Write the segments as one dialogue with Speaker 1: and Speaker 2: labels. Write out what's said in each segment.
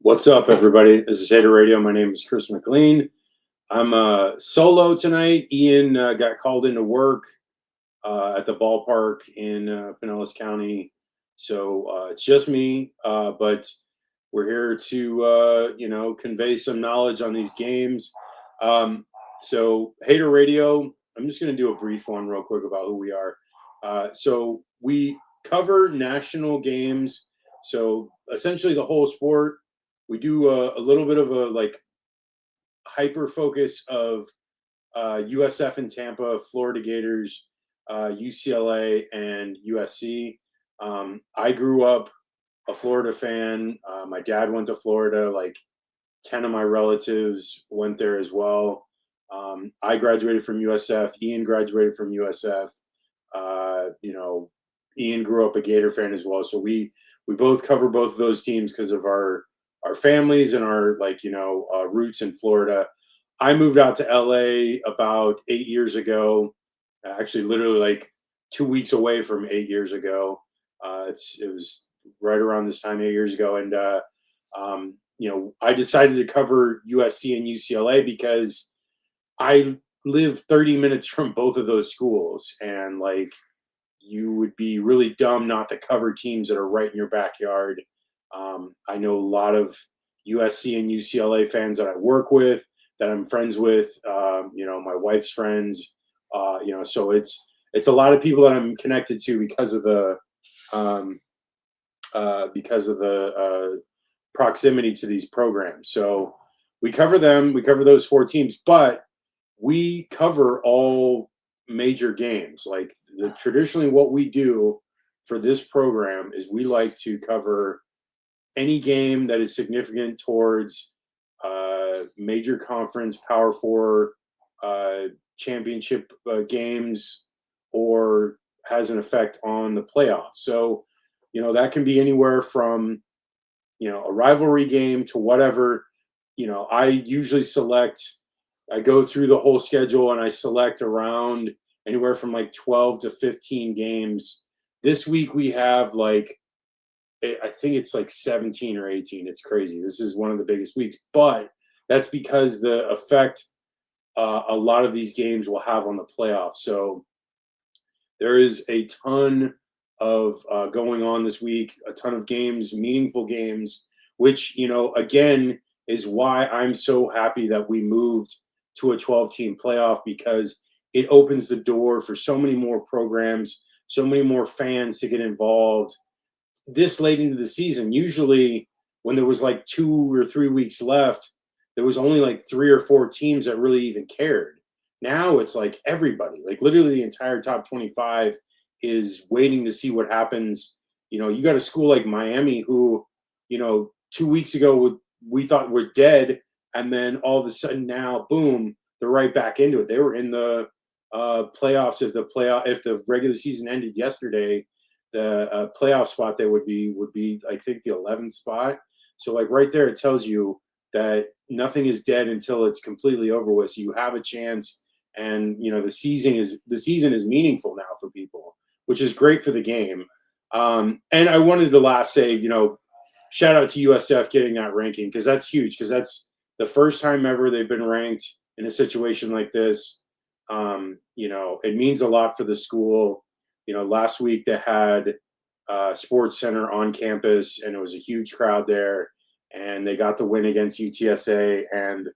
Speaker 1: What's up, everybody? This is Hater Radio. My name is Chris McLean. I'm solo tonight. Ian got called into work at the ballpark in Pinellas County, so it's just me. But we're here to convey some knowledge on these games. So Hater Radio. I'm just going to do a brief one real quick about who we are. So we cover national games. So essentially the whole sport. We do a little bit of a hyper focus of USF and Tampa, Florida Gators, UCLA, and USC. I grew up a Florida fan. My dad went to Florida. Like 10 of my relatives went there as well. I graduated from USF. Ian graduated from USF. Ian grew up a Gator fan as well. So we both cover both of those teams because of our families and our roots in Florida. I moved out to LA about 8 years ago. Actually, literally like 2 weeks away from 8 years ago. It was right around this time 8 years ago, and I decided to cover USC and UCLA because I live 30 minutes from both of those schools, and you would be really dumb not to cover teams that are right in your backyard. I know a lot of USC and UCLA fans that I work with, that I'm friends with. My wife's friends. So it's a lot of people that I'm connected to because of the proximity to these programs. So we cover them. We cover those four teams, but we cover all major games. Traditionally, what we do for this program is we like to cover any game that is significant towards major conference Power Four championship games, or has an effect on the playoffs. So, that can be anywhere from, a rivalry game to whatever. I usually I go through the whole schedule and I select around anywhere from 12 to 15 games. This week we have I think it's 17 or 18. It's crazy. This is one of the biggest weeks, but that's because the effect a lot of these games will have on the playoffs. So there is a ton of going on this week, a ton of games, meaningful games, which, again, is why I'm so happy that we moved to a 12-team playoff, because it opens the door for so many more programs, so many more fans to get involved this late into the season. Usually when there was 2 or 3 weeks left, there was only 3 or 4 teams that really even cared. Now it's everybody, literally the entire top 25 is waiting to see what happens. You got a school like Miami who, 2 weeks ago we thought were dead, and then all of a sudden now, boom, they're right back into it. They were in the playoffs. If the regular season ended yesterday, the playoff spot they would be I think the 11th spot. So right there, it tells you that nothing is dead until it's completely over with. So you have a chance, and the season is meaningful now for people, which is great for the game. And I wanted to last say, shout out to USF getting that ranking, because that's huge, because that's the first time ever they've been ranked in a situation like this. It means a lot for the school. Last week they had Sports Center on campus, and it was a huge crowd there, and they got the win against UTSA. And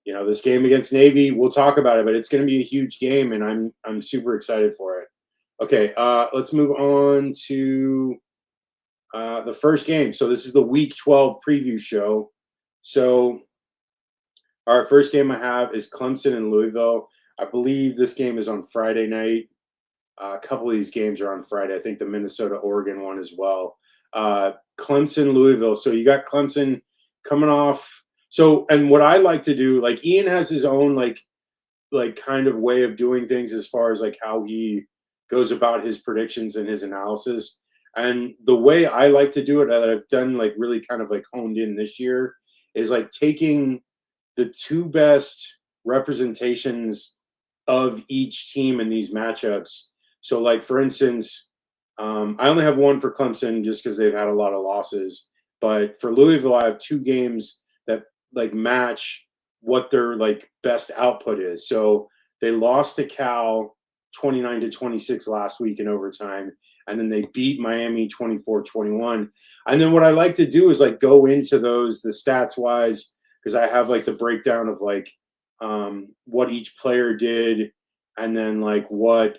Speaker 1: this game against Navy, we'll talk about it, but it's going to be a huge game, and I'm super excited for it. Okay, let's move on to the first game. So this is the Week 12 preview show. So our first game I have is Clemson and Louisville. I believe this game is on Friday night. A couple of these games are on Friday. I think the Minnesota-Oregon one as well. Clemson, Louisville. So you got Clemson coming off. So, and what I like to do, Ian has his own kind of way of doing things as far as how he goes about his predictions and his analysis. And the way I like to do it, that I've done really kind of honed in this year, is taking the two best representations of each team in these matchups. So for instance, I only have one for Clemson just because they've had a lot of losses, But for Louisville, I have 2 games that like match what their like best output is. So they lost to Cal 29-26 last week in overtime, and then they beat Miami 24-21. And then what I like to do is like go into the stats wise, because I have like the breakdown of like what each player did, and then like what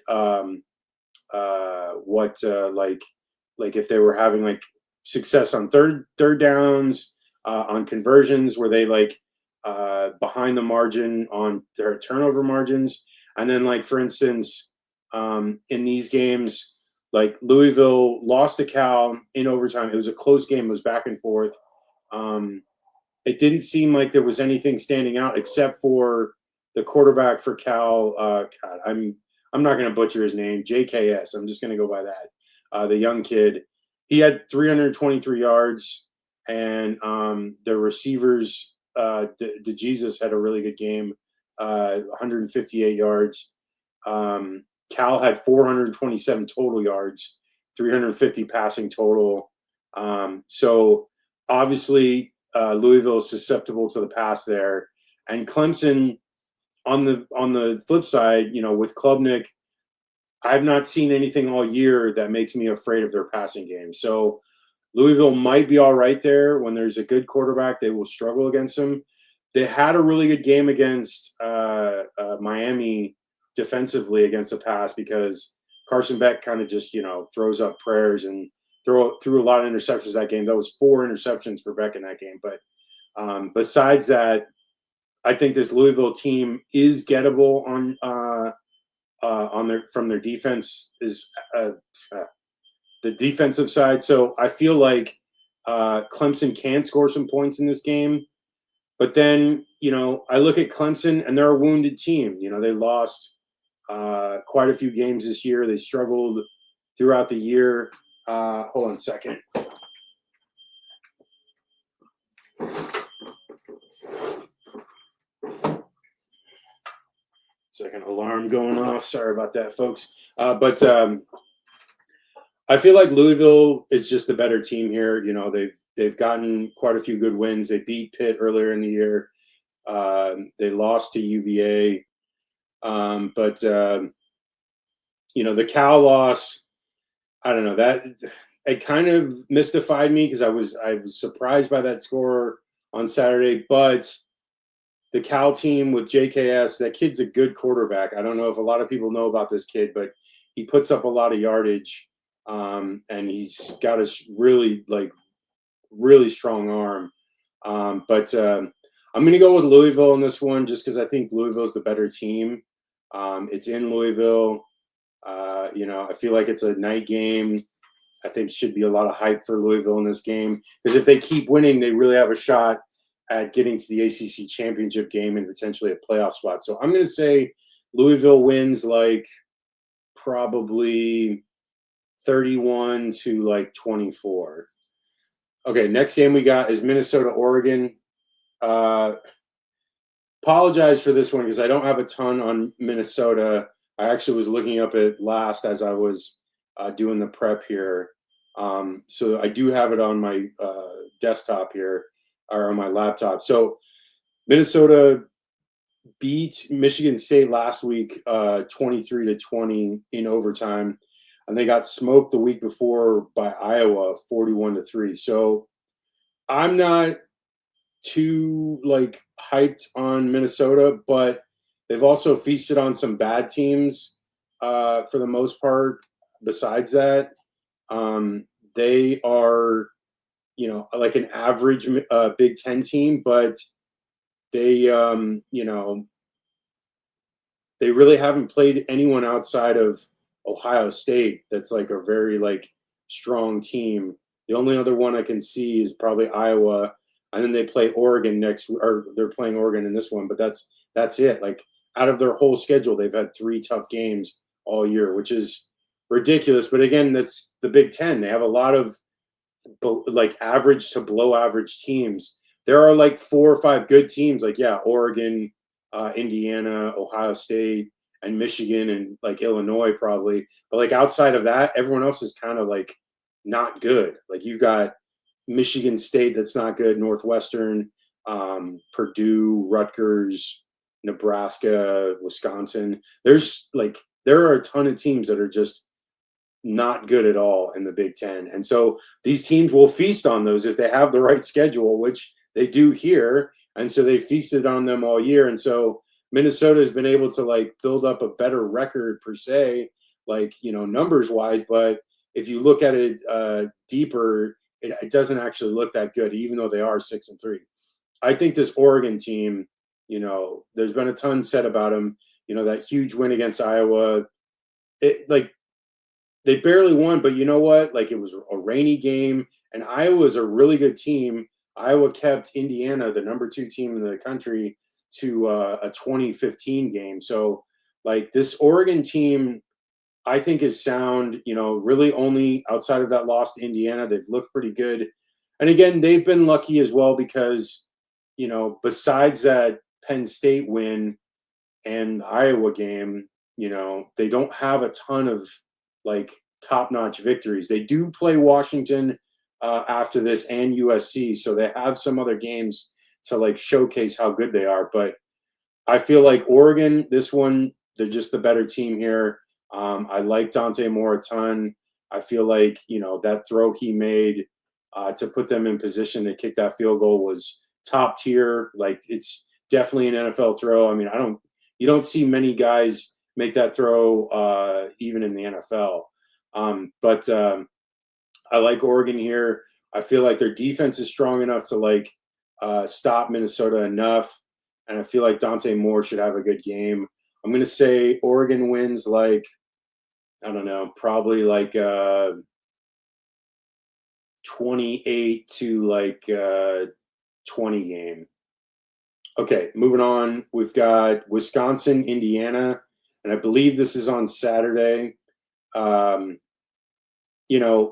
Speaker 1: like if they were having like success on third downs, on conversions, were they like behind the margin on their turnover margins, and then like for instance, in these games, like Louisville lost to Cal in overtime. It was a close game. It was back and forth. It didn't seem like there was anything standing out except for the quarterback for Cal. God, I'm not going to butcher his name. JKS. I'm just going to go by that. The young kid. He had 323 yards, and the receivers, DeJesus had a really good game, 158 yards. Cal had 427 total yards, 350 passing total. So obviously, Louisville is susceptible to the pass there, and Clemson on the flip side, with Klubnik, I've not seen anything all year that makes me afraid of their passing game. So Louisville might be all right there. When there's a good quarterback, they will struggle against them. They had a really good game against Miami defensively against the pass, because Carson Beck kind of just throws up prayers and threw a lot of interceptions that game. That was 4 interceptions for Beck in that game. But besides that, I think this Louisville team is gettable on their defense, is the defensive side. So I feel like Clemson can score some points in this game. But then, I look at Clemson and they're a wounded team. They lost quite a few games this year. They struggled throughout the year. Hold on a second. Second alarm going off. Sorry about that, folks. But I feel like Louisville is just a better team here. They've gotten quite a few good wins. They beat Pitt earlier in the year. They lost to UVA. But the Cal loss, I don't know, that it kind of mystified me, because I was surprised by that score on Saturday. But the Cal team with JKS, that kid's a good quarterback. I don't know if a lot of people know about this kid, but he puts up a lot of yardage, and he's got a really strong arm. But I'm going to go with Louisville in this one, just because I think Louisville's the better team. It's in Louisville. I feel like it's a night game. I think should be a lot of hype for Louisville in this game, because if they keep winning, they really have a shot at getting to the ACC championship game and potentially a playoff spot. So I'm going to say Louisville wins like probably 31-24. Okay, next game we got is Minnesota, Oregon. Apologize for this one because I don't have a ton on Minnesota. I actually was looking up it last as I was doing the prep here. So I do have it on my desktop here, or on my laptop. So Minnesota beat Michigan State last week 23-20 in overtime, and they got smoked the week before by Iowa 41-3. So I'm not too hyped on Minnesota, but they've also feasted on some bad teams for the most part. Besides that, they are like an average Big Ten team, but they they really haven't played anyone outside of Ohio State that's like a very strong team. The only other one I can see is probably Iowa, and then they play Oregon next, or they're playing Oregon in this one, but that's it. Out of their whole schedule, they've had 3 tough games all year, which is ridiculous. But again, that's the Big Ten. They have a lot of average to below average teams. There are 4 or 5 good teams, Oregon, Indiana, Ohio State, and Michigan, and Illinois probably. But outside of that, everyone else is kind of not good. You got Michigan State that's not good, Northwestern, Purdue, Rutgers, Nebraska, Wisconsin. There are a ton of teams that are just not good at all in the Big Ten. And so these teams will feast on those if they have the right schedule, which they do here. And so they feasted on them all year. And so Minnesota has been able to like build up a better record per se, like, numbers wise. But if you look at it deeper, it doesn't actually look that good, even though they are 6-3. I think this Oregon team, there's been a ton said about them. That huge win against Iowa. They barely won, but you know what? Like, it was a rainy game, and Iowa is a really good team. Iowa kept Indiana, the number 2 team in the country, to a 2015 game. So, like, this Oregon team, I think, is sound. Really only outside of that loss to Indiana, they've looked pretty good. And again, they've been lucky as well because, besides that Penn State win and Iowa game, they don't have a ton of like top-notch victories. They do play Washington after this and USC, so they have some other games to like showcase how good they are. But I feel like Oregon, this one, they're just the better team here. I like Dante Moore a ton. I feel like that throw he made to put them in position to kick that field goal was top tier. Like, it's definitely an NFL throw. I mean, you don't see many guys make that throw even in the NFL. But I like Oregon here. I feel like their defense is strong enough to like stop Minnesota enough, and I feel like Dante Moore should have a good game. I'm going to say Oregon wins like, I don't know, probably like 28 to like 20 game. Okay, moving on. We've got Wisconsin, Indiana, and I believe this is on Saturday.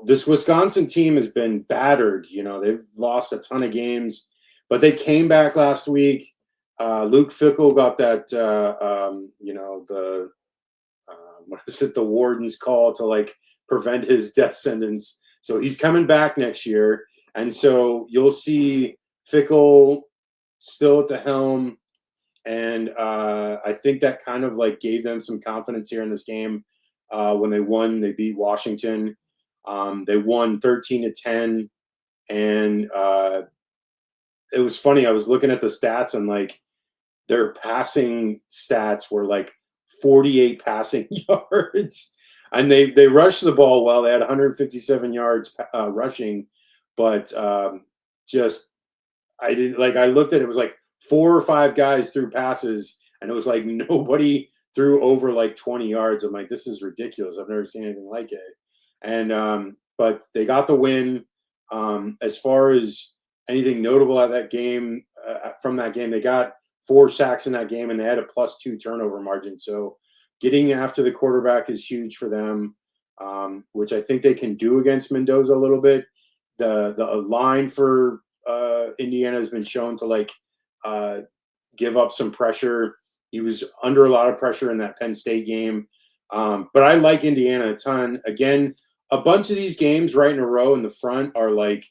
Speaker 1: This Wisconsin team has been battered. They've lost a ton of games, but they came back last week. Luke Fickell got that, what is it, the warden's call to like prevent his death sentence. So he's coming back next year. And so you'll see Fickell still at the helm. And I think that kind of like gave them some confidence here in this game. When they beat Washington. They won 13-10. And it was funny. I was looking at the stats, and like their passing stats were like 48 passing yards. And they rushed the ball well. They had 157 yards rushing, but I looked at it was like 4 or 5 guys threw passes, and it was like nobody threw over like 20 yards. I'm like, this is ridiculous. I've never seen anything like it. And but they got the win. As far as anything notable at that game, from that game, they got 4 sacks in that game, and they had a +2 turnover margin. So getting after the quarterback is huge for them, which I think they can do against Mendoza a little bit. The line for Indiana has been shown to like give up some pressure. He was under a lot of pressure in that Penn State game. But I like Indiana a ton. Again, a bunch of these games right in a row in the front are like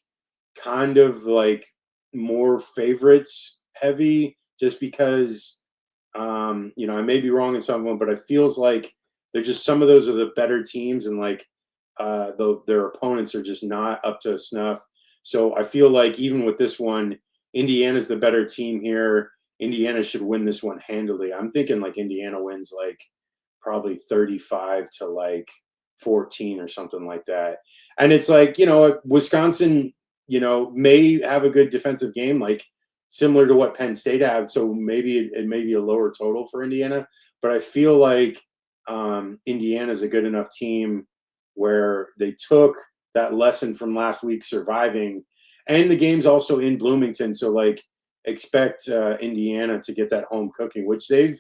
Speaker 1: kind of like more favorites heavy, just because I may be wrong in some of them, but it feels like they're just, some of those are the better teams, and like their opponents are just not up to snuff. So I feel like even with this one, Indiana's the better team here. Indiana should win this one handily. I'm thinking like Indiana wins like probably 35 to like 14 or something like that. And it's like, Wisconsin, may have a good defensive game, like similar to what Penn State had. So maybe it may be a lower total for Indiana, but I feel like Indiana is a good enough team where they took that lesson from last week surviving, and the game's also in Bloomington. So like expect Indiana to get that home cooking, which they've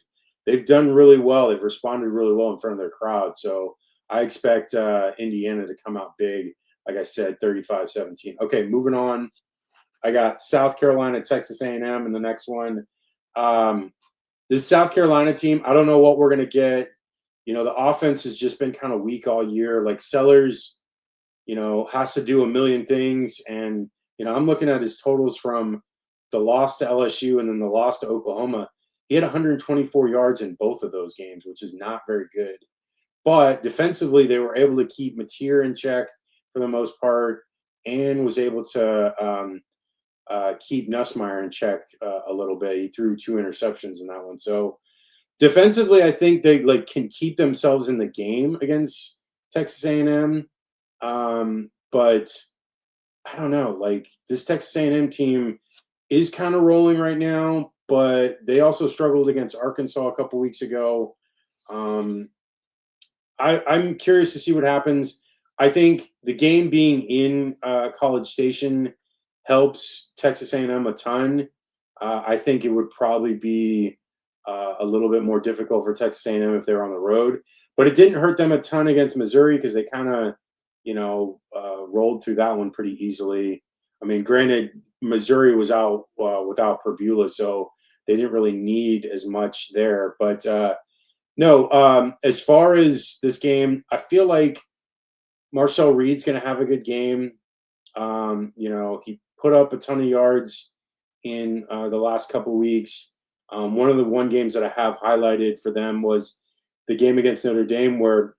Speaker 1: done really well. They've responded really well in front of their crowd. So I expect Indiana to come out big. Like I said, 35-17. Okay, moving on. I got South Carolina, Texas A&M in the next one. This South Carolina team, I don't know what we're going to get. The offense has just been kind of weak all year. Like Sellers, has to do a million things, and I'm looking at his totals from the loss to LSU and then the loss to Oklahoma. He had 124 yards in both of those games, which is not very good. But defensively, they were able to keep Mateer in check for the most part, and was able to keep Nussmeier in check a little bit. He threw 2 interceptions in that one. So defensively, I think they can keep themselves in the game against Texas A&M. But I don't know. This Texas A&M team is kind of rolling right now, but they also struggled against Arkansas a couple weeks ago. I'm curious to see what happens. I think the game being in College Station helps Texas A&M a ton. I think it would probably be a little bit more difficult for Texas A&M if they were on the road, but it didn't hurt them a ton against Missouri because they kind of, rolled through that one pretty easily. I mean, granted, Missouri was out without Perbula, so they didn't really need as much there. But no, as far as this game, I feel like Marcel Reed's going to have a good game. He put up a ton of yards in the last couple weeks. One of the games that I have highlighted for them was the game against Notre Dame where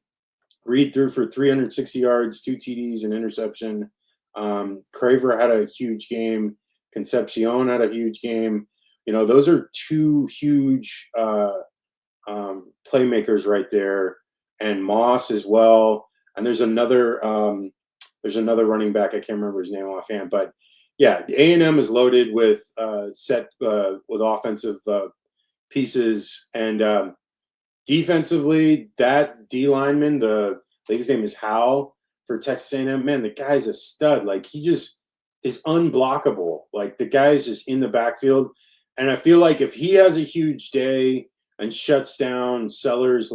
Speaker 1: Reed threw for 360 yards, 2 TDs, and interception. Craver had a huge game. Concepcion had a huge game. Those are 2 huge playmakers right there, and Moss as well. And there's another running back. I can't remember his name offhand, but yeah, the A&M is loaded with with offensive pieces, and defensively, that D lineman, I think his name is Howe for Texas A&M. Man, the guy's a stud. He just is unblockable. The guy is just in the backfield, and I feel like if he has a huge day and shuts down Sellers,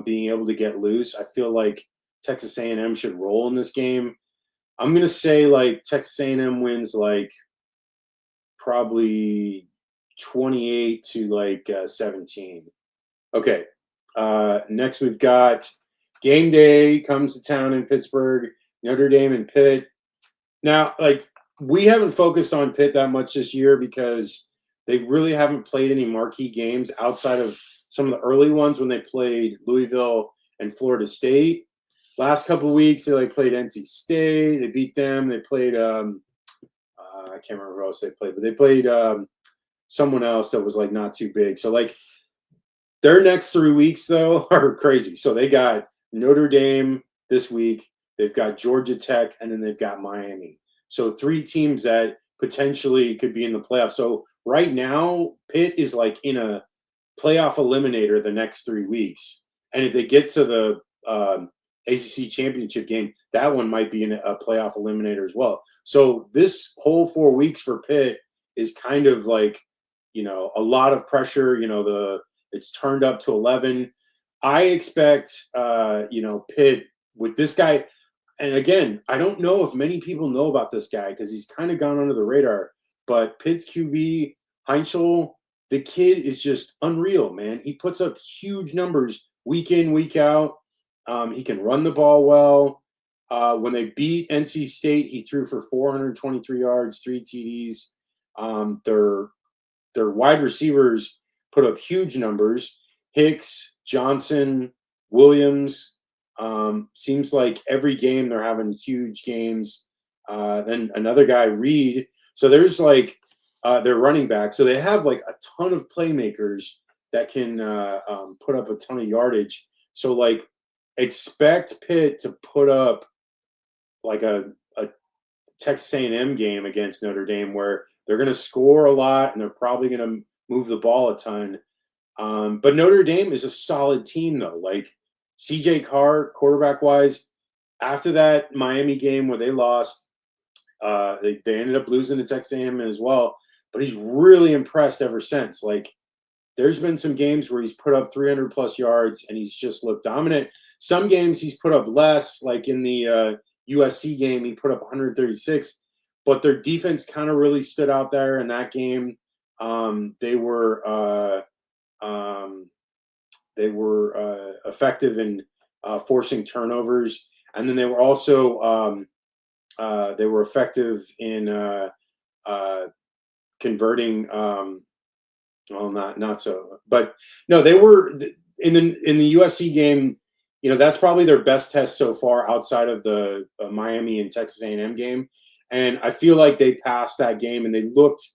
Speaker 1: being able to get loose, I feel like Texas A&M should roll in this game. I'm gonna say Texas A&M wins probably 28 to 17. Okay. Next we've got game day comes to town in Pittsburgh, Notre Dame and Pitt. Now, we haven't focused on Pitt that much this year because they really haven't played any marquee games outside of some of the early ones when they played Louisville and Florida State. Last couple of weeks, they played NC State. They beat them. They played I can't remember who else they played, but they played someone else that was not too big. So their next 3 weeks though are crazy. So they got Notre Dame this week. They've got Georgia Tech, and then they've got Miami. So 3 teams that potentially could be in the playoffs. So right now, Pitt is in a playoff eliminator the next 3 weeks. And if they get to the ACC championship game, that one might be in a playoff eliminator as well. So this whole 4 weeks for Pitt is kind of a lot of pressure. It's turned up to 11. I expect, Pitt with this guy. And again, I don't know if many people know about this guy because he's kind of gone under the radar. But Pitt's QB, Heinschel, the kid is just unreal, man. He puts up huge numbers week in, week out. He can run the ball well. When they beat NC State, he threw for 423 yards, 3 TDs. Their wide receivers put up huge numbers. Hicks, Johnson, Williams. Seems like every game they're having huge games. Then another guy, Reed. So there's their running back. So they have a ton of playmakers that can put up a ton of yardage. So expect Pitt to put up a Texas A&M game against Notre Dame where they're going to score a lot and they're probably going to move the ball a ton. But Notre Dame is a solid team though. CJ Carr, quarterback wise, after that Miami game where they lost, they ended up losing to Texas A&M as well. But he's really impressed ever since. There's been some games where he's put up 300 plus yards and he's just looked dominant. Some games he's put up less, in the USC game, he put up 136. But their defense kind of really stood out there in that game. They were effective in forcing turnovers, and then they were also They were effective in converting. Well, not so, but no, they were in the USC game. You know, that's probably their best test so far outside of the Miami and Texas A&M game, and I feel like they passed that game and they looked,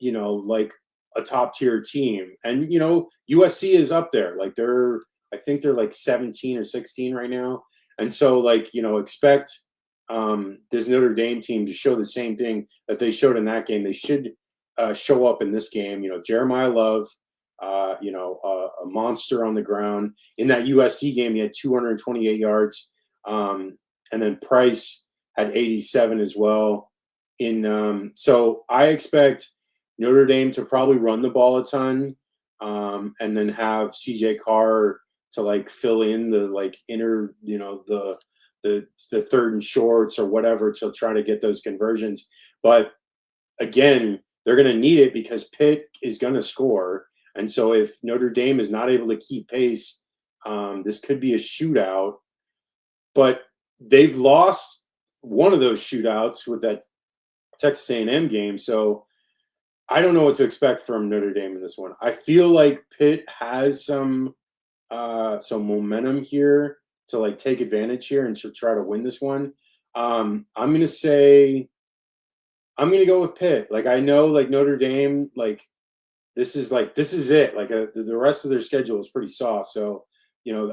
Speaker 1: like a top tier team. And USC is up there, like I think they're like 17 or 16 right now, and so like expect this Notre Dame team to show the same thing that they showed in that game. They should show up in this game. Jeremiah Love, a monster on the ground. In that USC game, he had 228 yards, and then Price had 87 as well. So I expect Notre Dame to probably run the ball a ton, and then have CJ Carr to like fill in the like inner, the third and shorts or whatever to try to get those conversions. But again, they're going to need it because Pitt is going to score. And so if Notre Dame is not able to keep pace, this could be a shootout. But they've lost one of those shootouts with that Texas A&M game. So I don't know what to expect from Notre Dame in this one. I feel like Pitt has some momentum here to like take advantage here and to try to win this one. I'm going to go with Pitt. Like I know like Notre Dame, like this is it. Like the rest of their schedule is pretty soft. So,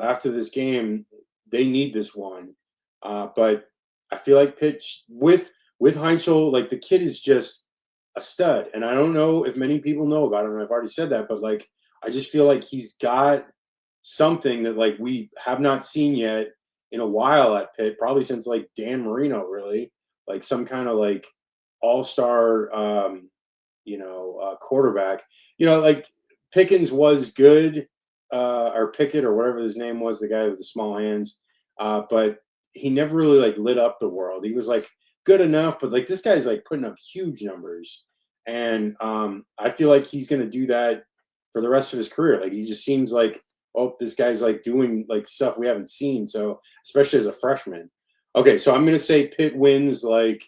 Speaker 1: after this game, they need this one. But I feel like Pitt with Heinzel, like the kid is just a stud. And I don't know if many people know about him. I've already said that, but like I just feel like he's got something that like we have not seen yet in a while at Pitt, probably since like Dan Marino, really, like some kind of like all-star quarterback. Like Pickens was good, or Pickett or whatever his name was, the guy with the small hands, but he never really like lit up the world. He was like good enough, but like this guy's like putting up huge numbers, and I feel like he's going to do that for the rest of his career. Like he just seems like, oh, this guy's like doing like stuff we haven't seen. So especially as a freshman. Okay, so I'm going to say Pitt wins like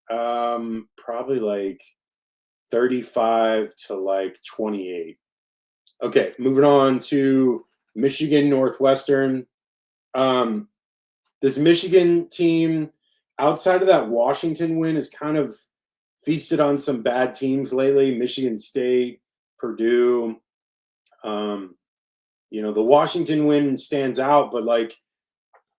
Speaker 1: probably like 35 to like 28. Okay, moving on to Michigan Northwestern. This Michigan team, outside of that Washington win, is kind of feasted on some bad teams lately. Michigan State, Purdue. The Washington win stands out, but like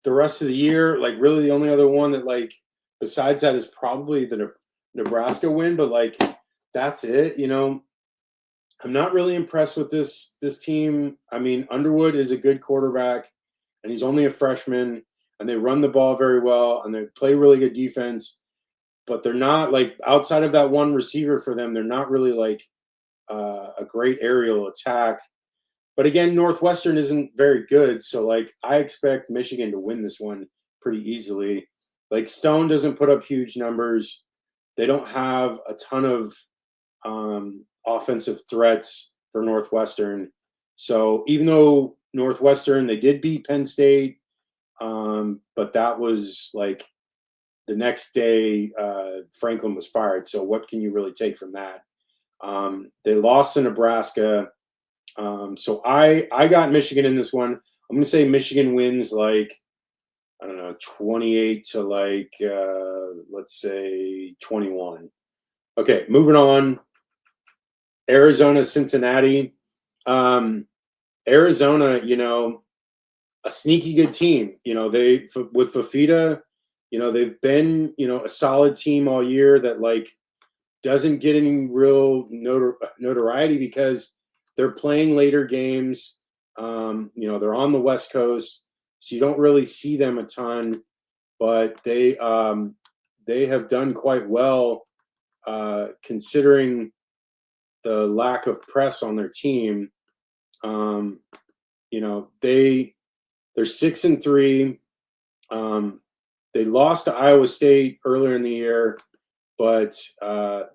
Speaker 1: the rest of the year, like really the only other one that like besides that is probably the Nebraska win, but like that's it. I'm not really impressed with this team. I mean, Underwood is a good quarterback, and he's only a freshman, and they run the ball very well, and they play really good defense. But they're not like outside of that one receiver for them. They're not really like a great aerial attack. But again, Northwestern isn't very good, so like I expect Michigan to win this one pretty easily. Like Stone doesn't put up huge numbers. They don't have a ton of offensive threats for Northwestern. So even though Northwestern, they did beat Penn State, but that was like the next day Franklin was fired. So what can you really take from that? They lost to Nebraska. So I got Michigan in this one. I'm going to say Michigan wins like, I don't know, 28 to like, let's say 21. Okay, moving on. Arizona, Cincinnati. Arizona, a sneaky good team. They with Fafita, they've been, a solid team all year that like doesn't get any real notoriety because they're playing later games. They're on the West Coast, so you don't really see them a ton, but they have done quite well considering the lack of press on their team. They're 6-3. They lost to Iowa State earlier in the year, but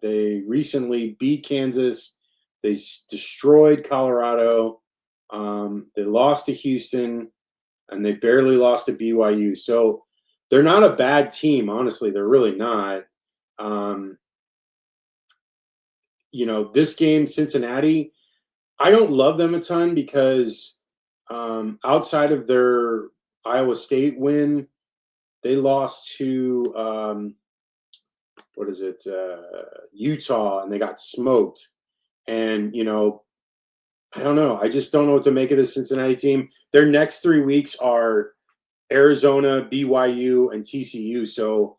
Speaker 1: they recently beat Kansas. They destroyed Colorado. They lost to Houston, and they barely lost to BYU. So they're not a bad team, honestly. They're really not. Um, this game, Cincinnati, I don't love them a ton because outside of their Iowa State win, they lost to what is it, Utah, and they got smoked. And I don't know. I just don't know what to make of this Cincinnati team. Their next 3 weeks are Arizona, BYU, and TCU. So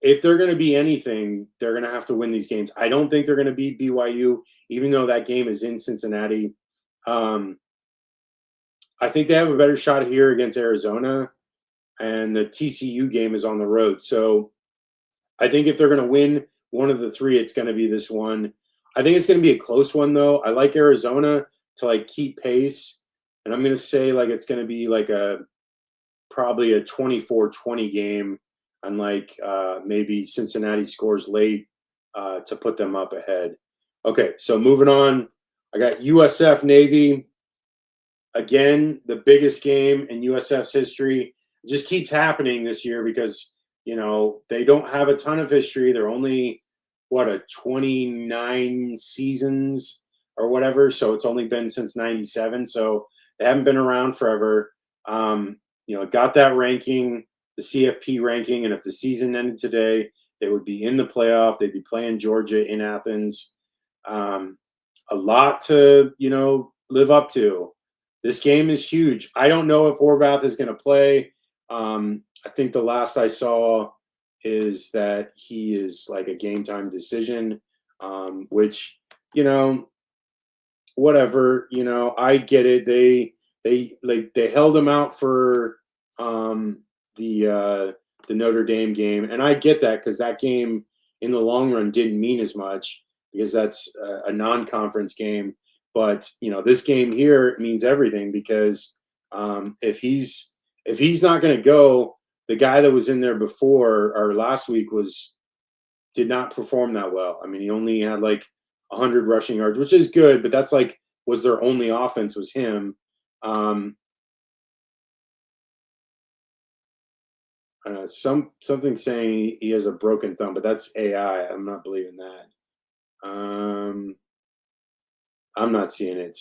Speaker 1: if they're going to be anything, they're going to have to win these games. I don't think they're going to beat BYU, even though that game is in Cincinnati. Um, I think they have a better shot here against Arizona, and the TCU game is on the road. So I think if they're going to win one of the three, it's going to be this one. I think it's going to be a close one, though. I like Arizona to keep pace, and I'm going to say it's going to be probably a 24-20 game, and maybe Cincinnati scores late to put them up ahead. Okay, so moving on, I got USF Navy. Again, the biggest game in USF's history. It just keeps happening this year because they don't have a ton of history. They're only 29 seasons or whatever, so it's only been since '97. So they haven't been around forever. Got that ranking, the CFP ranking, and if the season ended today, they would be in the playoff. They'd be playing Georgia in Athens. A lot to live up to. This game is huge. I don't know if Horvath is going to play. I think the last I saw is that he is a game time decision, which whatever. I get it. They held him out for the Notre Dame game, and I get that because that game in the long run didn't mean as much because that's a non-conference game. But this game here means everything because if he's not going to go, the guy that was in there before or last week did not perform that well. I mean, he only had 100 rushing yards, which is good, but that's was their only offense was him. Something saying he has a broken thumb, but that's AI. I'm not believing that. I'm not seeing it.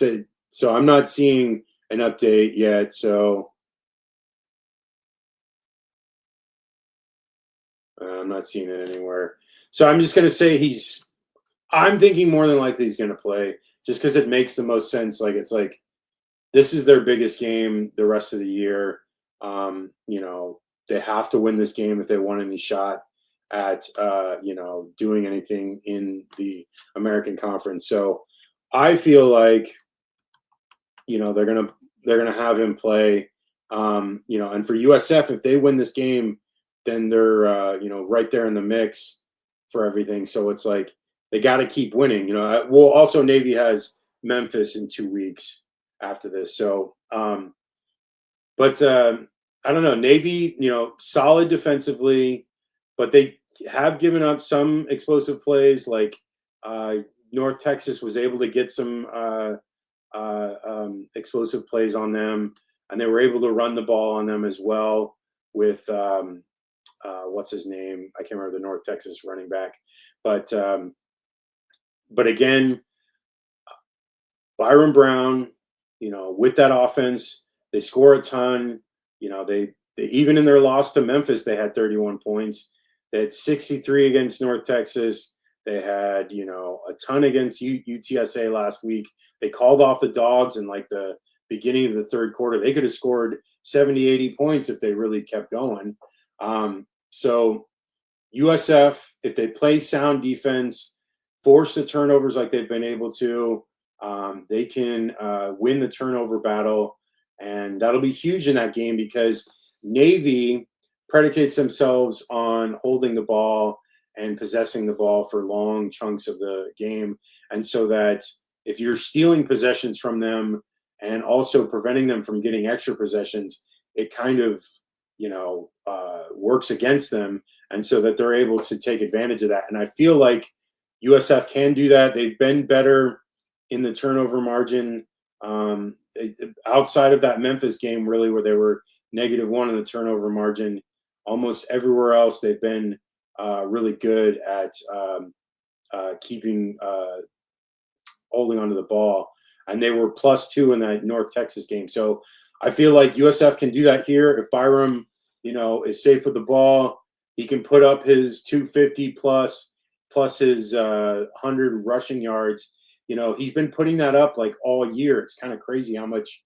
Speaker 1: So I'm not seeing an update yet. So I'm not seeing it anywhere. So I'm just going to say I'm thinking more than likely he's going to play just because it makes the most sense. This is their biggest game the rest of the year. They have to win this game if they want any shot at doing anything in the American Conference. So I feel they're gonna have him play. And for USF, if they win this game, then they're right there in the mix for everything. So it's they got to keep winning. Well, also Navy has Memphis in 2 weeks after this. So, but I don't know. Navy, solid defensively, but they have given up some explosive plays. North Texas was able to get some explosive plays on them, and they were able to run the ball on them as well with what's his name? I can't remember the North Texas running back, but again, Byron Brown, with that offense, they score a ton. They even in their loss to Memphis, they had 31 points. They had 63 against North Texas. They had, a ton against UTSA last week. They called off the Dogs in the beginning of the third quarter. They could have scored 70, 80 points if they really kept going. So USF, if they play sound defense, force the turnovers like they've been able to, they can win the turnover battle. And that'll be huge in that game because Navy predicates themselves on holding the ball and possessing the ball for long chunks of the game. And so that if you're stealing possessions from them and also preventing them from getting extra possessions, it kind of, works against them. And so that they're able to take advantage of that. And I feel like USF can do that. They've been better in the turnover margin outside of that Memphis game, really, where they were -1 in the turnover margin. almost everywhere else they've been really good at keeping holding onto the ball, and they were +2 in that North Texas game. So I feel like USF can do that here if Byram, is safe with the ball. He can put up his 250 plus his 100 rushing yards. He's been putting that up like all year. It's kind of crazy how much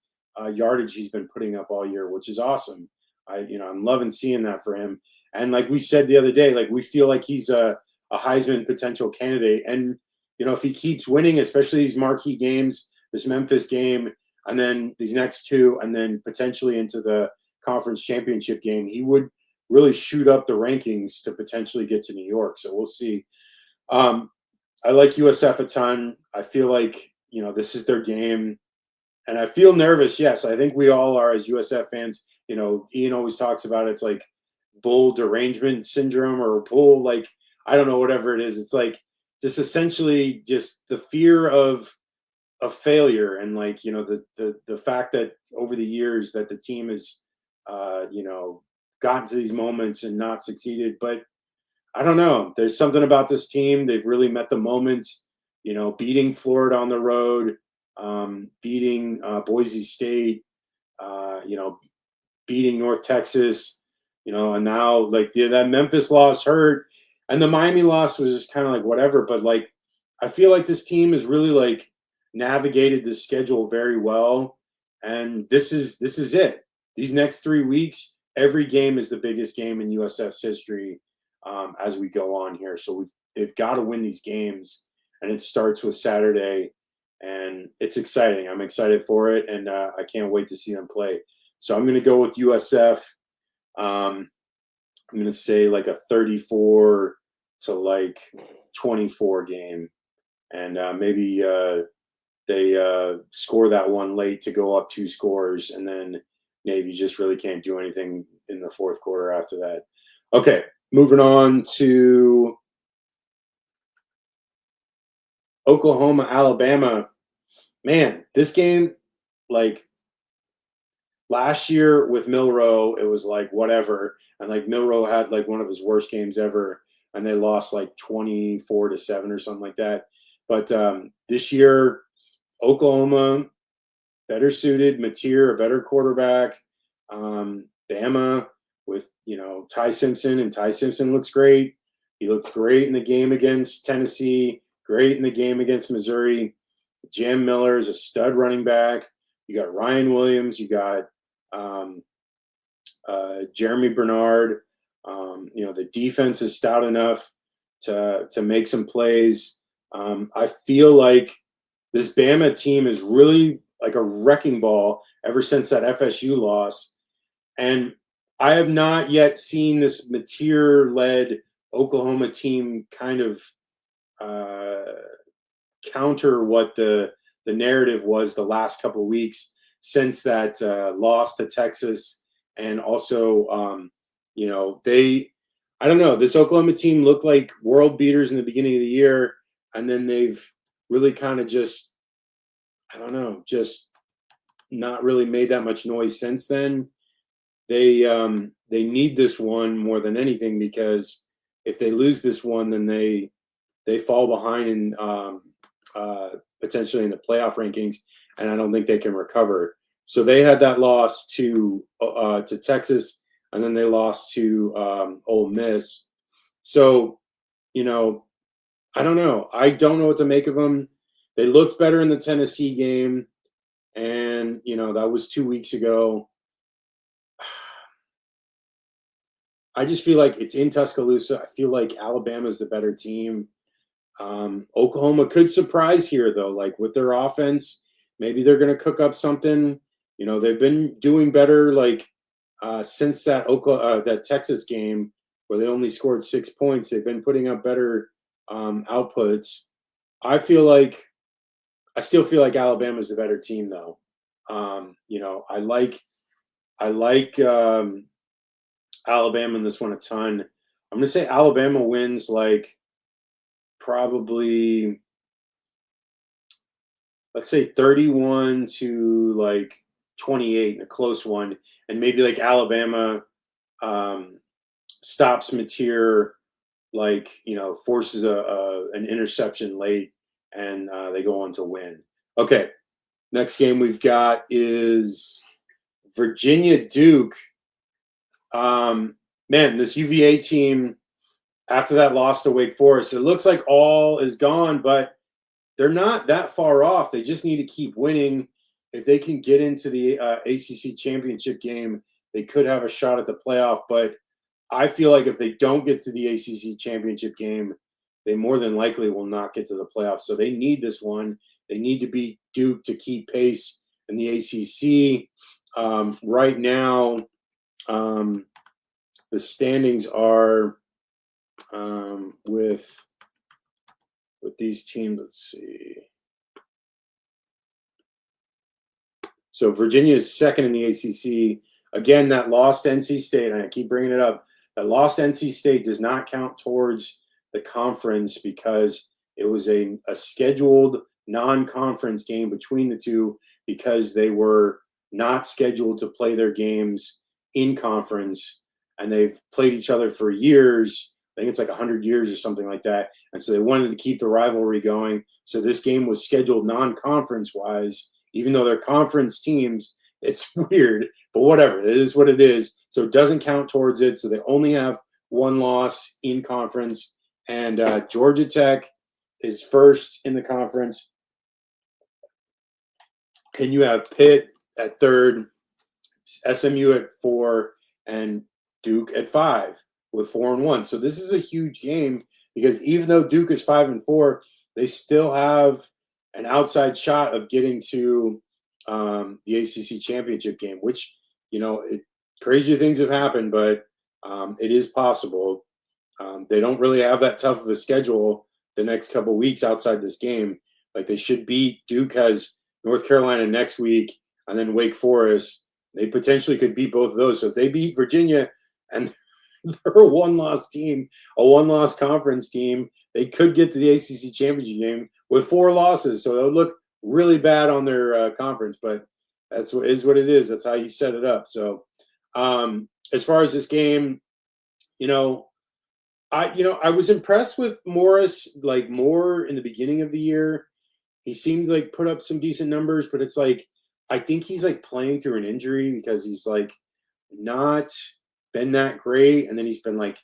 Speaker 1: yardage he's been putting up all year, which is awesome. I'm loving seeing that for him. And like we said the other day, like we feel like he's a Heisman potential candidate. And if he keeps winning, especially these marquee games, this Memphis game, and then these next two, and then potentially into the conference championship game, he would really shoot up the rankings to potentially get to New York. So we'll see. I like USF a ton. I feel like, this is their game. And I feel nervous. Yes, I think we all are as USF fans. Ian always talks about it. It's like bull derangement syndrome or bull, like, I don't know, whatever it is. It's like just essentially just the fear of failure, and like the fact that over the years that the team has gotten to these moments and not succeeded. But I don't know, there's something about this team. They've really met the moment, beating Florida on the road, beating Boise State, beating North Texas, and now like that Memphis loss hurt, and the Miami loss was just kind of like whatever. But like, I feel like this team has really like navigated the schedule very well, and this is it. These next 3 weeks, every game is the biggest game in USF's history as we go on here. So they've got to win these games, and it starts with Saturday, and it's exciting. I'm excited for it, and I can't wait to see them play. So I'm going to go with USF. I'm going to say like a 34 to like 24 game, and maybe they score that one late to go up 2 scores, and then Navy just really can't do anything in the fourth quarter after that. Okay, moving on to Oklahoma, Alabama. Man, this game, like last year with Milroe, it was like whatever. And like Milroe had like one of his worst games ever, and they lost like 24-7 or something like that. But this year, Oklahoma, better suited, Mateer, a better quarterback. Bama with, Ty Simpson, and Ty Simpson looks great. He looked great in the game against Tennessee, great in the game against Missouri. Jam Miller is a stud running back. You got Ryan Williams. You got Jeremy Bernard. The defense is stout enough to make some plays. I feel like this Bama team is really like a wrecking ball ever since that FSU loss. And I have not yet seen this Mateer-led Oklahoma team kind of counter what the narrative was the last couple of weeks since that loss to Texas. And also, I don't know, this Oklahoma team looked like world beaters in the beginning of the year, and then they've really kind of just, I don't know, just not really made that much noise since then. They need this one more than anything, because if they lose this one, then they fall behind in potentially in the playoff rankings, and I don't think they can recover. So they had that loss to Texas, and then they lost to Ole Miss. So, I don't know. I don't know what to make of them. They looked better in the Tennessee game, and that was 2 weeks ago. I just feel like it's in Tuscaloosa. I feel like Alabama's the better team. Oklahoma could surprise here, though, like with their offense. Maybe they're going to cook up something. They've been doing better, like since that Texas game where they only scored 6 points. They've been putting up better outputs. I still feel like Alabama's the better team, though. I like Alabama in this one a ton. I'm going to say Alabama wins like probably, let's say 31 to like 28, a close one, and maybe like Alabama stops Mateer, like, forces an interception late, and they go on to win. Okay, next game we've got is Virginia Duke. Man, this UVA team, after that loss to Wake Forest, it looks like all is gone, but they're not that far off. They just need to keep winning. If they can get into the ACC championship game, they could have a shot at the playoff. But I feel like if they don't get to the ACC championship game, they more than likely will not get to the playoffs. So they need this one. They need to beat Duke to keep pace in the ACC. Right now, the standings are with these teams. Let's see. So Virginia is second in the ACC. Again, that lost NC State, and I keep bringing it up, that lost NC State does not count towards the conference because it was a scheduled non-conference game between the two because they were not scheduled to play their games in conference, and they've played each other for years. I think it's like 100 years or something like that. And so they wanted to keep the rivalry going. So this game was scheduled non-conference wise, even though they're conference teams. It's weird, but whatever. It is what it is. So it doesn't count towards it. So they only have one loss in conference. And Georgia Tech is first in the conference. And you have Pitt at third, SMU at 4, and Duke at 5 with 4-1. So this is a huge game because even though Duke is 5-4, they still have an outside shot of getting to the ACC championship game, which, crazy things have happened, but it is possible. They don't really have that tough of a schedule the next couple of weeks outside this game. Like, they should beat Duke has North Carolina next week and then Wake Forest. They potentially could beat both of those. So if they beat Virginia and they're a one-loss team, a one-loss conference team, they could get to the ACC championship game with 4 losses. So it would look really bad on their conference, but that's what is what it is. That's how you set it up. So as far as this game, I was impressed with Morris, like, more in the beginning of the year. He seemed like put up some decent numbers, but it's like I think he's like playing through an injury because he's like not been that great, and then he's been like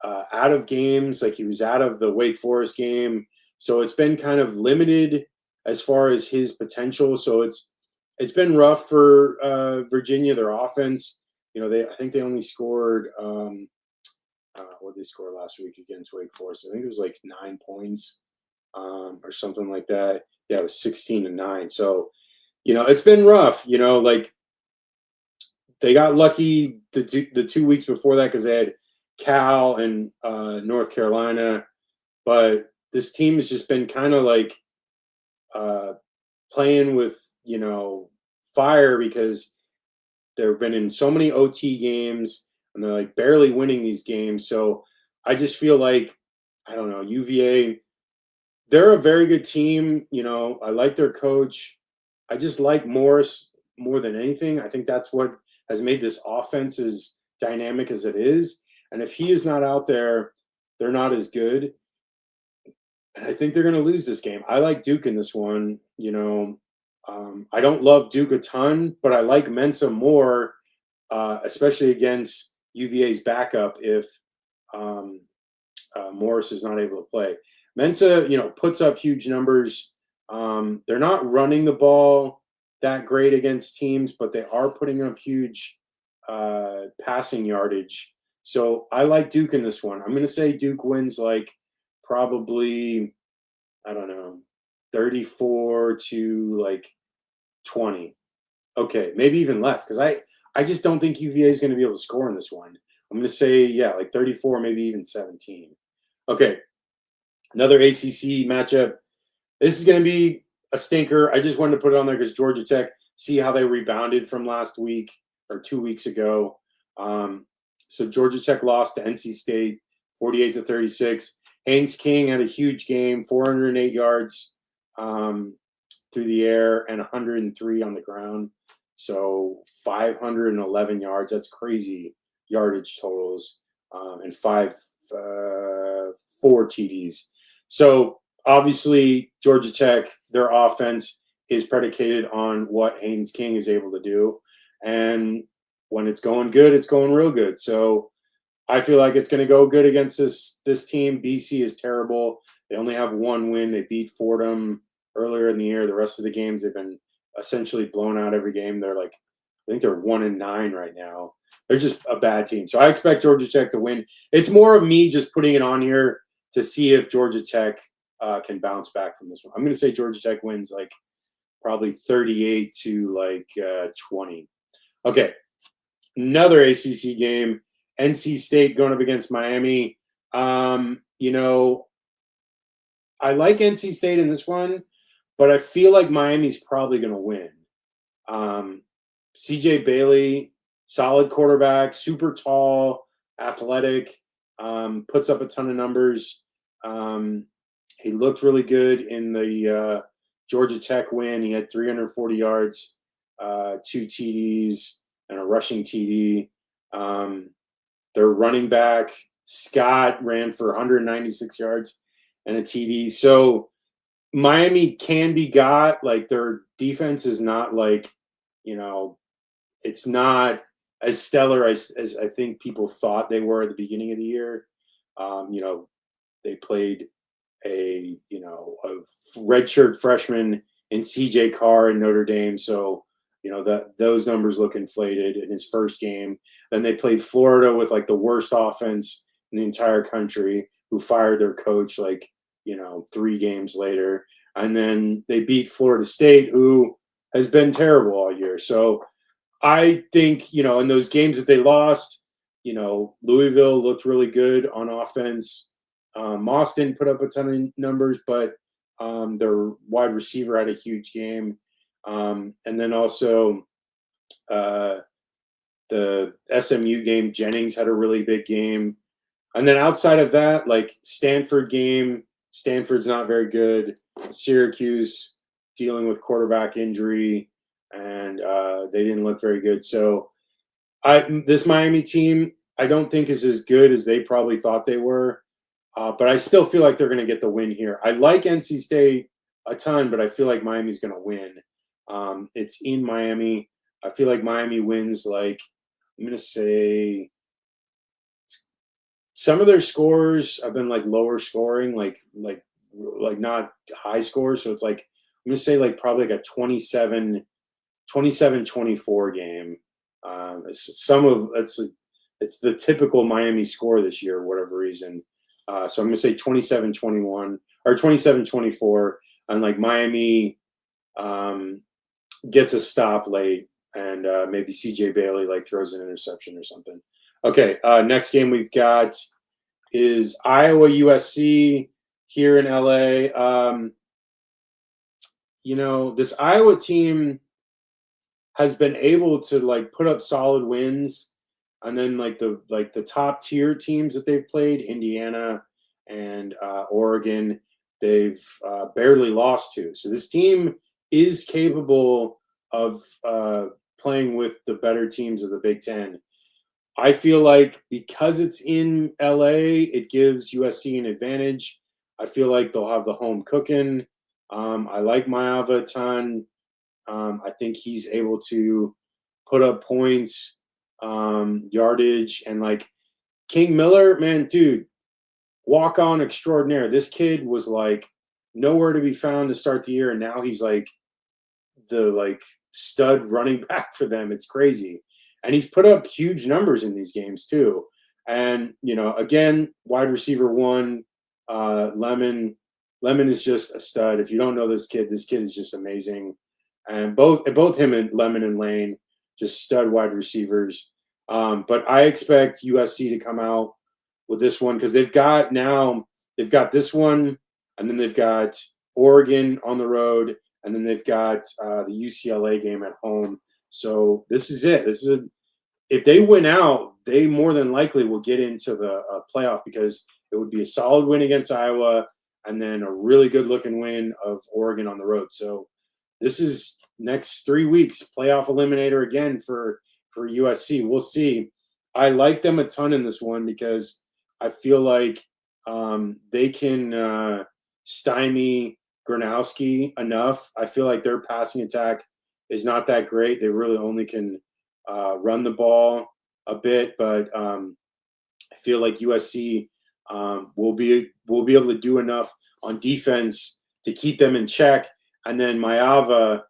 Speaker 1: out of games. Like, he was out of the Wake Forest game, so it's been kind of limited as far as his potential. So it's been rough for Virginia. Their offense, I think they only scored. What did they score last week against Wake Forest? I think it was like 9 points or something like that. Yeah, it was 16-9. So, it's been rough. Like, they got lucky the 2 weeks before that because they had Cal and North Carolina. But this team has just been kind of like playing with, fire because they've been in so many OT games and they're like barely winning these games. So I just feel like, I don't know, UVA, they're a very good team. I like their coach. I just like Morris more than anything. I think that's what has made this offense as dynamic as it is. And if he is not out there, they're not as good. And I think they're going to lose this game. I like Duke in this one. I don't love Duke a ton, but I like Mensa more, especially against UVA's backup if Morris is not able to play. Mensa, puts up huge numbers. They're not running the ball that great against teams, but they are putting up huge passing yardage. So I like Duke in this one. I'm going to say Duke wins like probably, I don't know, 34 to like 20. Okay, maybe even less because I just don't think UVA is going to be able to score in this one. I'm going to say, yeah, like 34, maybe even 17. Okay, another ACC matchup. This is going to be a stinker. I just wanted to put it on there because Georgia Tech, see how they rebounded from last week or 2 weeks ago. So Georgia Tech lost to NC State 48-36. Haynes King had a huge game, 408 yards through the air and 103 on the ground. So 511 yards. That's crazy yardage totals. and 4 TDs. So obviously, Georgia Tech, their offense is predicated on what Haynes King is able to do, and when it's going good, it's going real good. So I feel like it's going to go good against this team. BC is terrible. They only have 1 win. They beat Fordham earlier in the year. The rest of the games they've been essentially blown out every game. They're like, I think they're 1-9 right now. They're just a bad team. So I expect Georgia Tech to win. It's more of me just putting it on here to see if Georgia Tech can bounce back from this one. I'm going to say Georgia Tech wins like probably 38 to like 20. Okay, another ACC game. NC State going up against Miami. You know, I like NC State in this one, but I feel like Miami's probably going to win. CJ Bailey, solid quarterback, super tall, athletic, puts up a ton of numbers. He looked really good in the Georgia Tech win. He had 340 yards, 2 TDs, and a rushing TD. Their running back, Scott, ran for 196 yards and a TD. So Miami can be got. Like, their defense is not like, it's not as stellar as I think people thought they were at the beginning of the year. They played a redshirt freshman in CJ Carr in Notre Dame. So, those numbers look inflated in his first game. Then they played Florida with like the worst offense in the entire country, who fired their coach 3 games later. And then they beat Florida State, who has been terrible all year. So I think, in those games that they lost, Louisville looked really good on offense. Moss didn't put up a ton of numbers, but their wide receiver had a huge game. And then also the SMU game, Jennings had a really big game. And then outside of that, like Stanford game, Stanford's not very good. Syracuse dealing with quarterback injury, and they didn't look very good. So this Miami team, I don't think is as good as they probably thought they were. But I still feel like they're going to get the win here. I like NC State a ton, but I feel like Miami's going to win. It's in Miami. I feel like Miami wins like, I'm going to say, some of their scores have been like lower scoring, like not high scores. So it's like, I'm going to say like probably like a 27-24 game. It's the typical Miami score this year, for whatever reason. So I'm going to say 27-21 or 27-24, and like Miami gets a stop late, and maybe CJ Bailey like throws an interception or something. Okay, next game we've got is Iowa USC here in LA. This Iowa team has been able to like put up solid wins, and then like the top tier teams that they've played, Indiana and Oregon, they've barely lost to. So this team is capable of playing with the better teams of the Big Ten. I feel like because it's in LA, it gives USC an advantage. I feel like they'll have the home cooking. I like Maava a ton. I think he's able to put up points, yardage, and like King Miller, man, dude, walk on extraordinaire. This kid was like nowhere to be found to start the year, and now he's like the stud running back for them. It's crazy. And he's put up huge numbers in these games too. And, again, wide receiver 1, Lemon is just a stud. If you don't know this kid is just amazing. And both him and Lemon and Lane, just stud wide receivers. But I expect USC to come out with this one because they've got this one, and then they've got Oregon on the road, and then they've got the UCLA game at home. So this is it. If they win out, they more than likely will get into the playoff, because it would be a solid win against Iowa and then a really good looking win of Oregon on the road. So this is next 3 weeks, playoff eliminator again for USC. We'll see. I like them a ton in this one because I feel like they can stymie Gronowski enough. I feel like their passing attack is not that great. They really only can run the ball a bit, but I feel like USC will be able to do enough on defense to keep them in check, and then Maava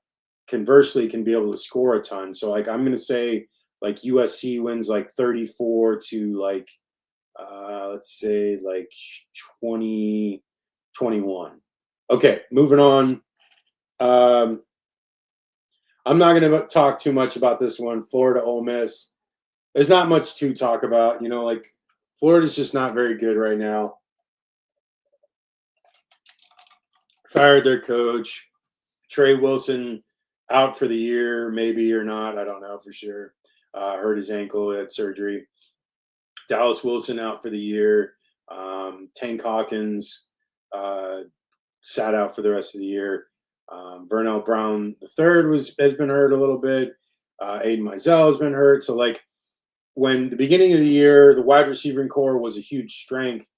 Speaker 1: conversely can be able to score a ton. So like I'm gonna say like USC wins like 34 to like let's say like 20 21. Okay, moving on. Um, I'm not going to talk too much about this one. Florida Ole Miss. There's not much to talk about. Like Florida's just not very good right now. Fired their coach. Trey Wilson out for the year, maybe or not. I don't know for sure. Hurt his ankle, had surgery. Dallas Wilson out for the year. Tank Hawkins sat out for the rest of the year. Vernell Brown III has been hurt a little bit. Aiden Mizell has been hurt. So like when the beginning of the year, the wide receiving core was a huge strength.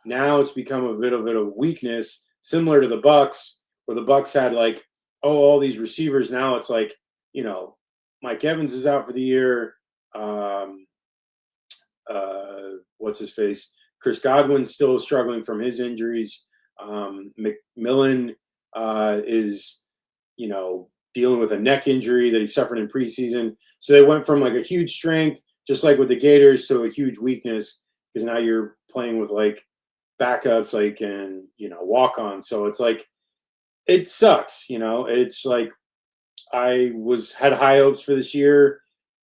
Speaker 1: Now it's become a bit of a weakness, similar to the Bucks, where the Bucks had like, all these receivers. Now it's like, Mike Evans is out for the year. What's his face? Chris Godwin's still struggling from his injuries. McMillan is, dealing with a neck injury that he suffered in preseason. So they went from like a huge strength, just like with the Gators, to a huge weakness because now you're playing with like backups, like and walk on. So it's like it sucks. It's like I had high hopes for this year.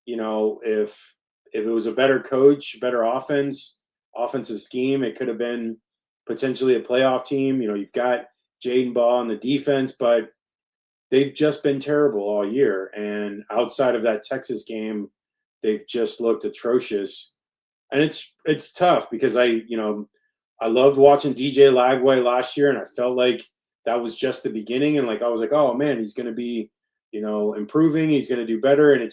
Speaker 1: If it was a better coach, better offensive scheme, it could have been potentially a playoff team. You've got Jaden Ball on the defense, but they've just been terrible all year. And outside of that Texas game, they've just looked atrocious. And it's tough because I loved watching DJ Lagway last year, and I felt like that was just the beginning. And like I was like, oh man, he's going to be, improving. He's going to do better. And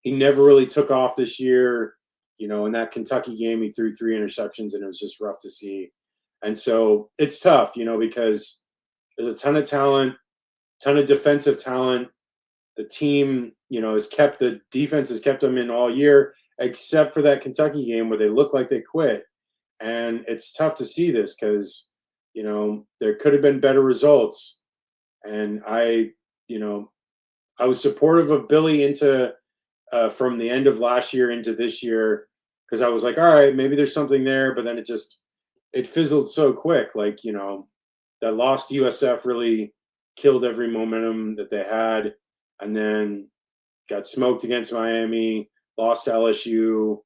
Speaker 1: he never really took off this year. In that Kentucky game, he threw 3 interceptions, and it was just rough to see. And so it's tough, because there's a ton of talent, ton of defensive talent. The team, the defense has kept them in all year, except for that Kentucky game where they look like they quit. And it's tough to see this because, there could have been better results. And I was supportive of Billy into from the end of last year into this year because I was like, all right, maybe there's something there, but then it fizzled so quick. Like, that loss to USF really killed every momentum that they had, and then got smoked against Miami, lost to LSU,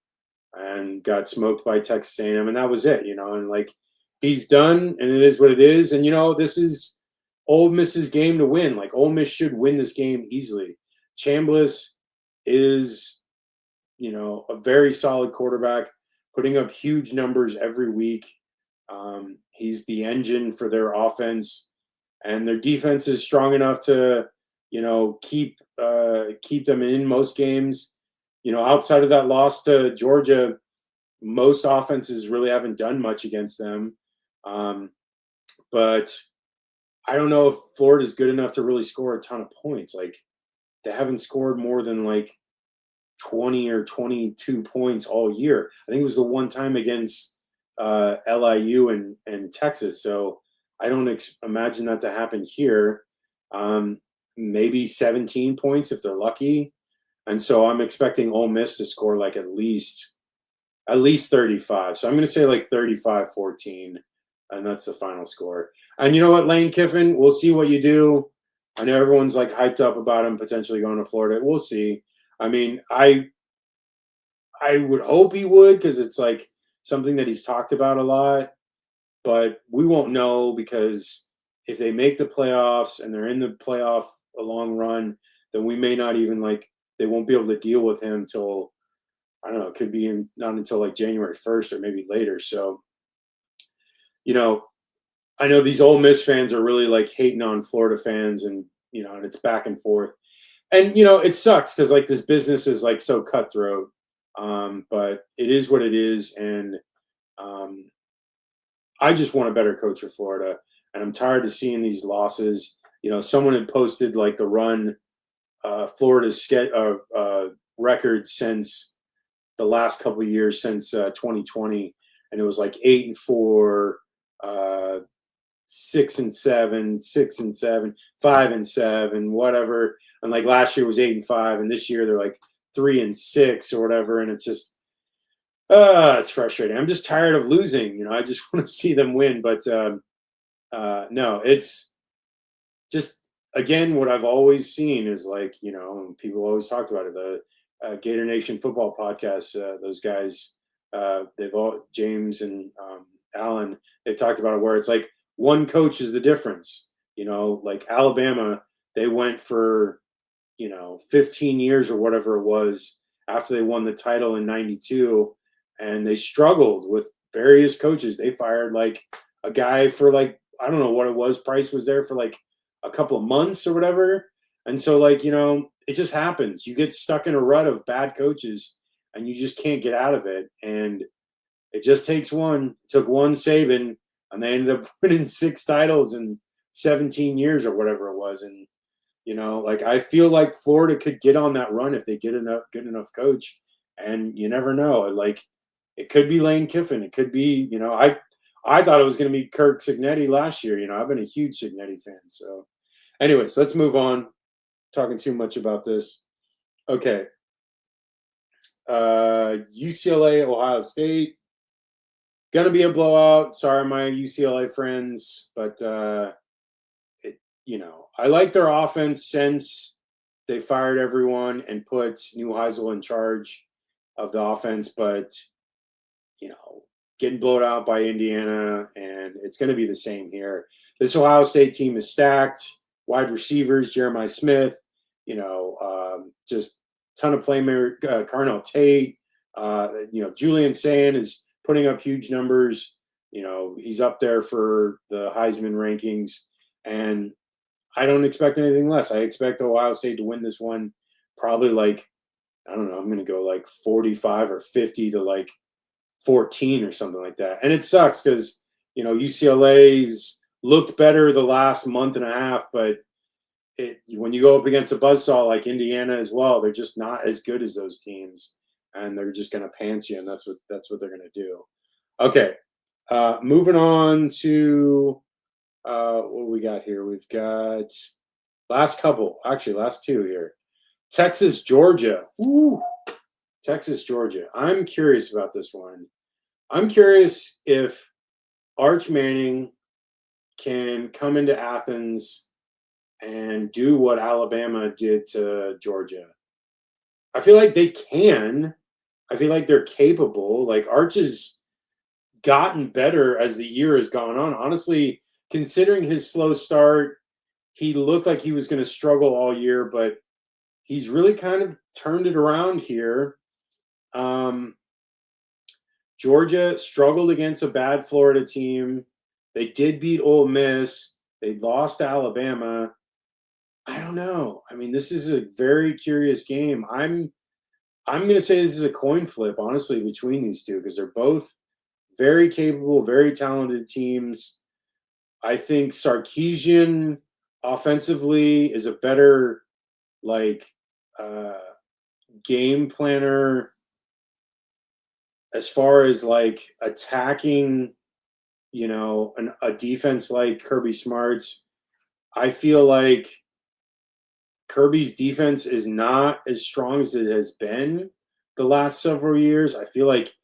Speaker 1: and got smoked by Texas A&M, and that was it. And like he's done, and it is what it is. And this is Ole Miss's game to win. Like Ole Miss should win this game easily. Chambliss is, a very solid quarterback, putting up huge numbers every week. He's the engine for their offense, and their defense is strong enough to, keep them in most games. Outside of that loss to Georgia, most offenses really haven't done much against them. But I don't know if Florida's good enough to really score a ton of points. Like they haven't scored more than like 20 or 22 points all year. I think it was the one time against LIU and Texas. So I don't imagine that to happen here. Maybe 17 points if they're lucky. And so I'm expecting Ole Miss to score like at least 35. So I'm going to say like 35-14, and that's the final score. And you know what, Lane Kiffin, we'll see what you do. I know everyone's like hyped up about him potentially going to Florida. We'll see. I mean, I would hope he would because it's like something that he's talked about a lot, but we won't know because if they make the playoffs and they're in the playoff a long run, then we may not even they won't be able to deal with him till, I don't know, it could be not until like January 1st or maybe later. So, I know these Ole Miss fans are really like hating on Florida fans and it's back and forth. And, it sucks because like this business is like so cutthroat. But it is what it is, and um, I just want a better coach for Florida, and I'm tired of seeing these losses. Someone had posted like the run Florida's record since the last couple of years since 2020, and it was like 8-4, 6-7, 6-7, 5-7, whatever. And like last year was 8-5, and this year they're like 3-6 or whatever. And it's just, it's frustrating. I'm just tired of losing. I just want to see them win. But no, it's just again what I've always seen is like people always talked about it. The Gator Nation football podcast, those guys, they've all James and Allen, they've talked about it where it's like one coach is the difference. Like Alabama, they went for 15 years or whatever it was after they won the title in '92, and they struggled with various coaches. They fired like a guy for like I don't know what it was. Price was there for like a couple of months or whatever. And so like, it just happens. You get stuck in a rut of bad coaches and you just can't get out of it. And it just takes one. It took one Saban and they ended up winning 6 titles in 17 years or whatever it was. And, like I feel like Florida could get on that run if they get enough good enough coach. And you never know. Like it could be Lane Kiffin. It could be, I thought it was going to be Kirk Cignetti last year. I've been a huge Cignetti fan. So anyways, let's move on. Talking too much about this. Okay. UCLA, Ohio State. Gonna be a blowout. Sorry, my UCLA friends, but I like their offense since they fired everyone and put Neuheisel in charge of the offense, but getting blown out by Indiana, and it's going to be the same here. This Ohio State team is stacked. Wide receivers, Jeremiah Smith, just ton of playmaker, Carnell Tate. Julian Sand is putting up huge numbers. He's up there for the Heisman rankings, and I don't expect anything less. I expect Ohio State to win this one, probably like I don't know. I'm going to go like 45 or 50 to like 14 or something like that. And it sucks because UCLA's looked better the last month and a half, but when you go up against a buzzsaw like Indiana as well, they're just not as good as those teams, and they're just going to pants you, and that's what they're going to do. Okay, moving on to what we got here. We've got last two here. Texas, Georgia. Ooh, Texas, Georgia. I'm curious about this one. I'm curious if Arch Manning can come into Athens and do what Alabama did to Georgia. I feel like they can. I feel like they're capable. Like Arch has gotten better as the year has gone on. Honestly, considering his slow start, he looked like he was going to struggle all year, but he's really kind of turned it around here. Georgia struggled against a bad Florida team. They did beat Ole Miss. They lost to Alabama. I don't know. I mean, this is a very curious game. I'm going to say this is a coin flip, honestly, between these two because they're both very capable, very talented teams. I think Sarkisian offensively is a better game planner as far as like attacking, a defense like Kirby Smart's. I feel like Kirby's defense is not as strong as it has been the last several years. I feel like,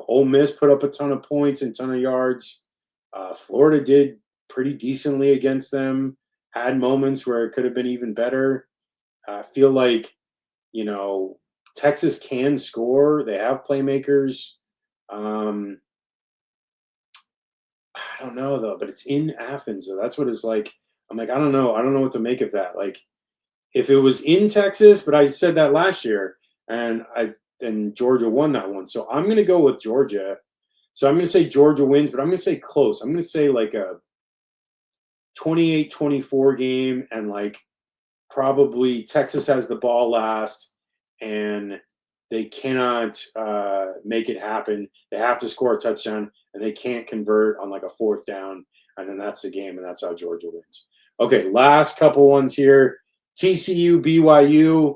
Speaker 1: Ole Miss put up a ton of points and ton of yards. Florida did pretty decently against them, had moments where it could have been even better. I feel like, Texas can score. They have playmakers. I don't know though, but it's in Athens, so that's what it's like. I'm like, I don't know what to make of that. Like, if it was in Texas, but I said that last year, and Georgia won that one, so I'm gonna go with Georgia. So I'm gonna say Georgia wins, but I'm gonna say close. I'm gonna say like a 28-24 game, and like probably Texas has the ball last, and they cannot make it happen. They have to score a touchdown, and they can't convert on like a fourth down, and then that's the game, and that's how Georgia wins. Okay, last couple ones here. TCU, BYU.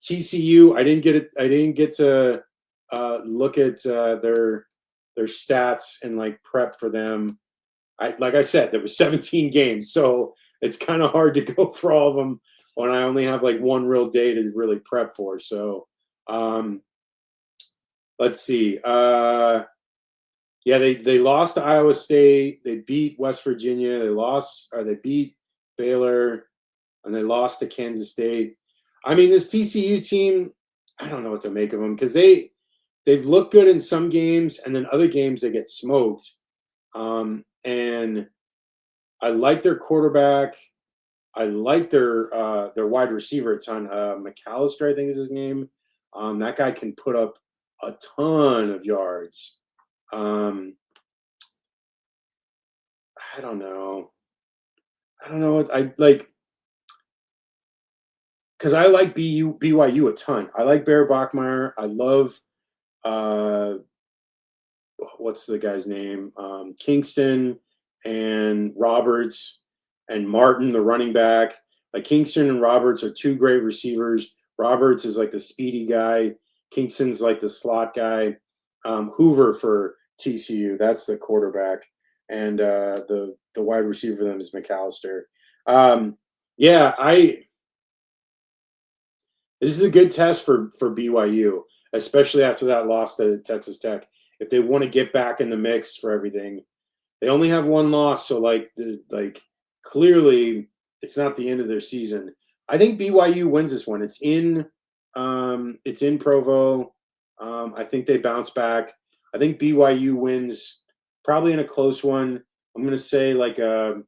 Speaker 1: TCU, I didn't get to look at their stats and like prep for them. Like I said, there was 17 games, so it's kind of hard to go for all of them when I only have like one real day to really prep for. So let's see. Yeah, they lost to Iowa State. They beat West Virginia. They beat Baylor, and they lost to Kansas State. I mean, this TCU team, I don't know what to make of them because they've looked good in some games, and then other games they get smoked. And I like their quarterback. I like their wide receiver a ton. McAllister, I think is his name. That guy can put up a ton of yards. I don't know. What I like because I like BYU a ton. I like Bear Bachmeier. I love what's the guy's name? Kingston and Roberts and Martin, the running back. Like Kingston and Roberts are two great receivers. Roberts is like the speedy guy. Kingston's like the slot guy. Hoover for TCU, that's the quarterback, and the wide receiver for them is McAllister. This is a good test for BYU, especially after that loss to Texas Tech. If they want to get back in the mix for everything, they only have one loss, so clearly it's not the end of their season. I think BYU wins this one. It's in Provo. I think they bounce back. I think BYU wins probably in a close one. I'm going to say like a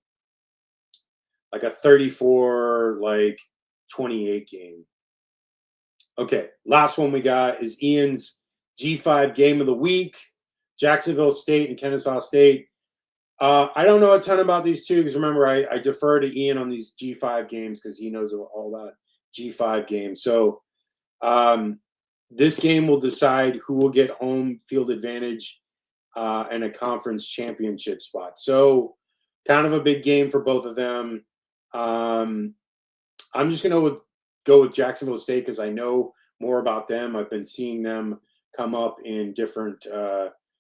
Speaker 1: 34 28 game. Okay, last one we got is Ian's G5 game of the week. Jacksonville State and Kennesaw State. I don't know a ton about these two because remember I defer to Ian on these G5 games because he knows all about G5 games. So this game will decide who will get home field advantage and a conference championship spot. So kind of a big game for both of them. I'm just going to go with Jacksonville State because I know more about them. I've been seeing them come up in different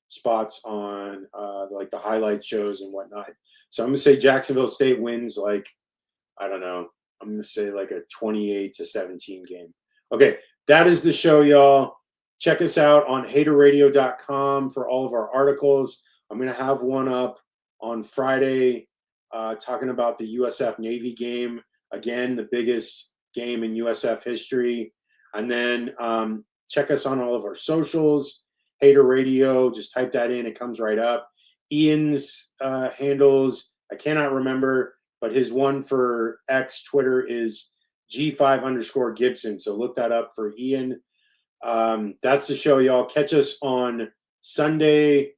Speaker 1: spots on like the highlight shows and whatnot. So I'm going to say Jacksonville State wins I don't know. I'm going to say like a 28-17 game. Okay, that is the show, y'all. Check us out on haterradio.com for all of our articles. I'm going to have one up on Friday talking about the USF Navy game. Again, the biggest game in USF history. And then check us on all of our socials. Hater Radio, just type that in. It comes right up. Ian's handles, I cannot remember, but his one for X Twitter is G5_Gibson. So look that up for Ian. That's the show, y'all. Catch us on Sunday,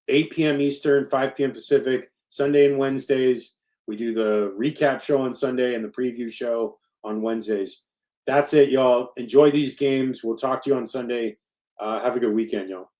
Speaker 1: 8 p.m. Eastern, 5 p.m. Pacific, Sunday and Wednesdays. We do the recap show on Sunday and the preview show on Wednesdays. That's it, y'all. Enjoy these games. We'll talk to you on Sunday. Have a good weekend, y'all.